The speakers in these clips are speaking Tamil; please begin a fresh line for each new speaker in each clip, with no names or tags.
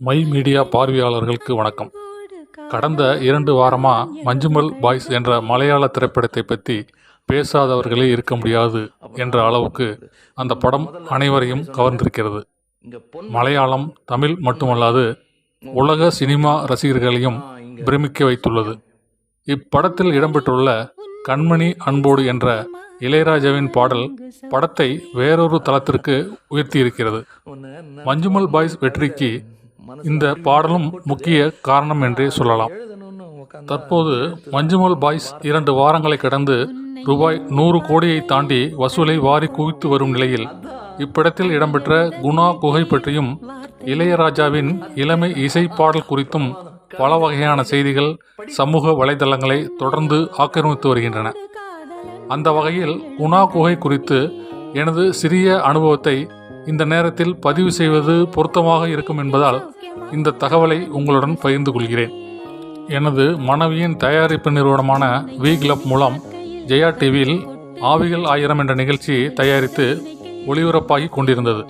மை மீடியா பார்வையாளர்களுக்கு வணக்கம். கடந்த 2 வாரமாக மஞ்சுமல் பாய்ஸ் என்ற மலையாள திரைப்படத்தை பற்றி பேசாதவர்களே இருக்க முடியாது என்ற அளவுக்கு அந்த படம் அனைவரையும் கவர்ந்திருக்கிறது. மலையாளம், தமிழ் மட்டுமல்லாது உலக சினிமா ரசிகர்களையும் பிரமிக்க வைத்துள்ளது. இப்படத்தில் இடம்பெற்றுள்ள கண்மணி அன்போடு என்ற இளையராஜாவின் பாடல் படத்தை வேறொரு தளத்திற்கு உயர்த்தியிருக்கிறது. மஞ்சுமல் பாய்ஸ் வெற்றிக்கு இந்த பாடலும் முக்கிய காரணம் என்றே சொல்லலாம். தற்போது மஞ்சுமல் பாய்ஸ் 2 வாரங்களை கடந்து ரூபாய் 100 கோடியை தாண்டி வசூலை வாரி குவித்து வரும் நிலையில் இப்படத்தில் இடம்பெற்ற குணா குகை பற்றியும் இளையராஜாவின் இளமை இசை பாடல் குறித்தும் பல வகையான செய்திகள் சமூக வலைதளங்களை தொடர்ந்து ஆக்கிரமித்து வருகின்றன. அந்த வகையில் குணா குகை குறித்து எனது சிறிய அனுபவத்தை இந்த நேரத்தில் பதிவு செய்வது பொருத்தமாக இருக்கும் என்பதால் இந்த தகவலை உங்களுடன் பகிர்ந்து கொள்கிறேன். எனது மனைவியின் தயாரிப்பு நிறுவனமான வி கிளப் மூலம் ஜெயா டிவியில் ஆவிகள் 1000 என்ற நிகழ்ச்சியை தயாரித்து ஒளிபரப்பாகி கொண்டிருந்தது.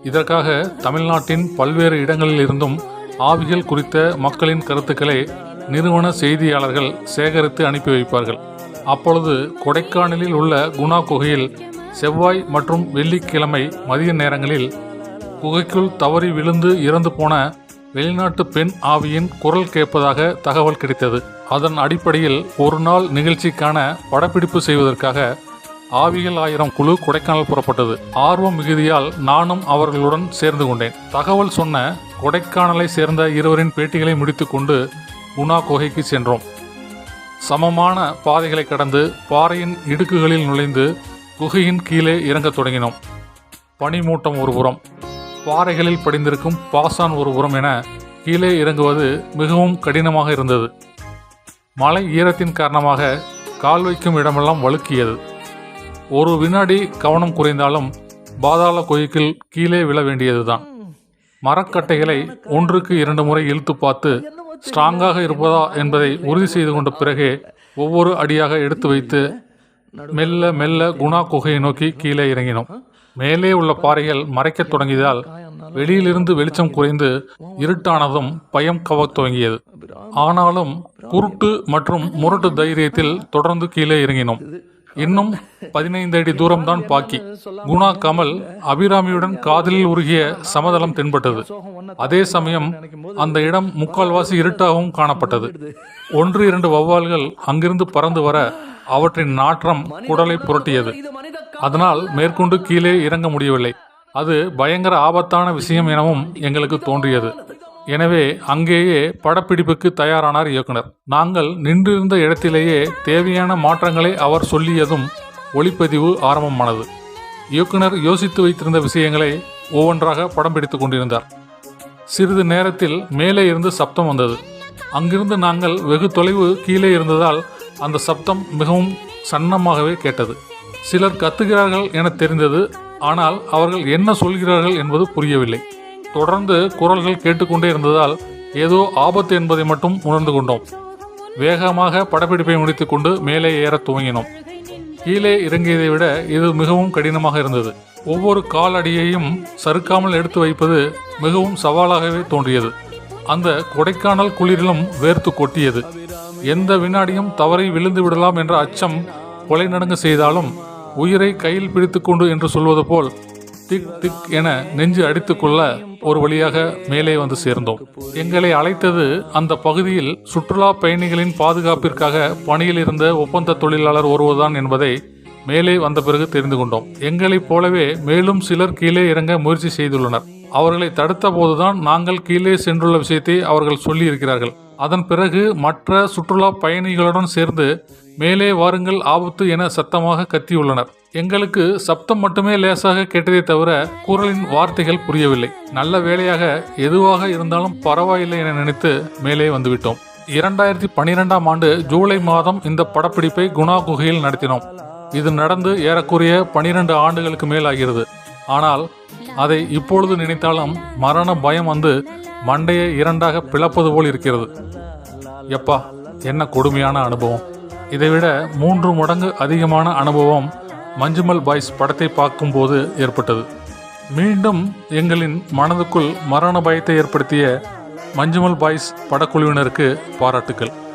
இதற்காக தமிழ்நாட்டின் பல்வேறு இடங்களில் இருந்தும் ஆவிகள் குறித்த மக்களின் கருத்துக்களை நிறுவன செய்தியாளர்கள் சேகரித்து அனுப்பி வைப்பார்கள். அப்பொழுது கொடைக்கானலில் உள்ள குணா குகையில் செவ்வாய் மற்றும் வெள்ளிக்கிழமை மதிய நேரங்களில் குகைக்குள் தவறி விழுந்து இறந்து போன வெளிநாட்டு பெண் ஆவியின் குரல் கேட்பதாக தகவல் கிடைத்தது. அதன் அடிப்படையில் ஒரு நாள் நிகழ்ச்சிக்கான படப்பிடிப்பு செய்வதற்காக ஆவிகள் 1000 குழு கொடைக்கானல் புறப்பட்டது. ஆர்வம் மிகுதியால் நானும் அவர்களுடன் சேர்ந்து கொண்டேன். தகவல் சொன்ன கொடைக்கானலை சேர்ந்த இருவரின் பேட்டிகளை முடித்துக்கொண்டு குணா குகைக்கு சென்றோம். சமமான பாதைகளை கடந்து பாறையின் இடுக்குகளில் நுழைந்து குகையின் கீழே இறங்கத் தொடங்கினோம். பனிமூட்டம் ஒருபுறம், பாறைகளில் படிந்திருக்கும் பாசான் ஒருபுறம் என கீழே இறங்குவது மிகவும் கடினமாக இருந்தது. மழை ஈரத்தின் காரணமாக கால் வைக்கும் இடமெல்லாம் வழுக்கியது. ஒரு வினாடி கவனம் குறைந்தாலும் பாதாள குகைக்குள் கீழே விழ வேண்டியதுதான். மரக்கட்டைகளை 1க்கு 2 முறை இழுத்து பார்த்து ஸ்ட்ராங்காக இருப்பதா என்பதை உறுதி செய்து கொண்ட பிறகே ஒவ்வொரு அடியாக எடுத்து வைத்து மெல்ல மெல்ல குணா குகையை நோக்கி கீழே இறங்கினோம். மேலே உள்ள பாறைகள் மறைக்கத் தொடங்கியதால் வெளியிலிருந்து வெளிச்சம் குறைந்து இருட்டானதும் பயம் கவத் துவங்கியது. ஆனாலும் குருட்டு மற்றும் முரட்டு தைரியத்தில் தொடர்ந்து கீழே இறங்கினோம். இன்னும் 15 அடி தூரம்தான் பாக்கி. குணா கமல் அபிராமியுடன் காதலில் உருகிய சமதளம் தென்பட்டது. அதே சமயம் அந்த இடம் முக்கால்வாசி இருட்டாகவும் காணப்பட்டது. 1-2 வௌவால்கள் அங்கிருந்து பறந்து வர அவற்றின் நாற்றம் குடலை புரட்டியது. அதனால் மேற்கொண்டு கீழே இறங்க முடியவில்லை. அது பயங்கர ஆபத்தான விஷயம் எனவும் எங்களுக்கு தோன்றியது. எனவே அங்கேயே படப்பிடிப்புக்கு தயாரானார் இயக்குனர். நாங்கள் நின்றிருந்த இடத்திலேயே தேவையான மாற்றங்களை அவர் சொல்லியதும் ஒளிப்பதிவு ஆரம்பமானது. இயக்குனர் யோசித்து வைத்திருந்த விஷயங்களை ஒவ்வொன்றாக படம் பிடித்து கொண்டிருந்தார். சிறிது நேரத்தில் மேலே இருந்து சப்தம் வந்தது. அங்கிருந்து நாங்கள் வெகு தொலைவு கீழே இருந்ததால் அந்த சப்தம் மிகவும் சன்னமாகவே கேட்டது. சிலர் கத்துகிறார்கள் என தெரிந்தது. ஆனால் அவர்கள் என்ன சொல்கிறார்கள் என்பது புரியவில்லை. தொடர்ந்து குரல்கள் கேட்டுக்கொண்டே இருந்ததால் ஏதோ ஆபத்து என்பதை மட்டும் உணர்ந்து கொண்டோம். வேகமாக படப்பிடிப்பை முடித்துக்கொண்டு மேலே ஏற துவங்கினோம். கீழே இறங்கியதை விட இது மிகவும் கடினமாக இருந்தது. ஒவ்வொரு கால் அடியையும் சறுக்காமல் எடுத்து வைப்பது மிகவும் சவாலாகவே தோன்றியது. அந்த கொடைக்கானல் குளிரிலும் வேர்த்து கொட்டியது. எந்த வினாடியும் தவறி விழுந்து விடலாம் என்ற அச்சம் கொலை நடுங்க செய்தாலும் உயிரை கையில் பிடித்து கொண்டு என்று சொல்வது போல் திக் திக் என நெஞ்சு அடித்துக்கொள்ள ஒரு வழியாக மேலே வந்து சேர்ந்தோம். எங்களை அழைத்தது அந்த பகுதியில் சுற்றுலா பயணிகளின் பாதுகாப்பிற்காக பணியில் இருந்த ஒப்பந்த தொழிலாளர் ஒருவர்தான் என்பதை மேலே வந்த பிறகு தெரிந்து கொண்டோம். எங்களைப் போலவே மேலும் சிலர் கீழே இறங்க முயற்சி செய்துள்ளனர். அவர்களை தடுத்த போதுதான் நாங்கள் கீழே சென்றுள்ள விஷயத்தை அவர்கள் சொல்லி இருக்கிறார்கள். அதன் பிறகு மற்ற சுற்றுலா பயணிகளுடன் சேர்ந்து மேலே வாருங்கள், ஆபத்து என சத்தமாக கத்தியுள்ளனர். எங்களுக்கு சப்தம் மட்டுமே லேசாக கேட்டதை தவிர குரலின் வார்த்தைகள் புரியவில்லை. நல்ல வேளையாக எதுவாக இருந்தாலும் பரவாயில்லை என நினைத்து மேலே வந்துவிட்டோம். 2012ஆம் ஆண்டு ஜூலை மாதம் இந்த படப்பிடிப்பை குணா குகையில் நடத்தினோம். இது நடந்து ஏறக்குறைய 12 ஆண்டுகளுக்கு மேல் ஆகிறது. ஆனால் அதை இப்பொழுது நினைத்தாலும் மரண பயம் வந்து மண்டையை 2ஆக பிளப்பது போல் இருக்கிறது. எப்பா, என்ன கொடுமையான அனுபவம்! இதைவிட 3 மடங்கு அதிகமான அனுபவம் மஞ்சுமல் பாய்ஸ் படத்தை பார்க்கும்போது ஏற்பட்டது. மீண்டும் எங்களின் மனதுக்குள் மரண பயத்தை ஏற்படுத்திய மஞ்சுமல் பாய்ஸ் படக்குழுவினருக்கு பாராட்டுக்கள்.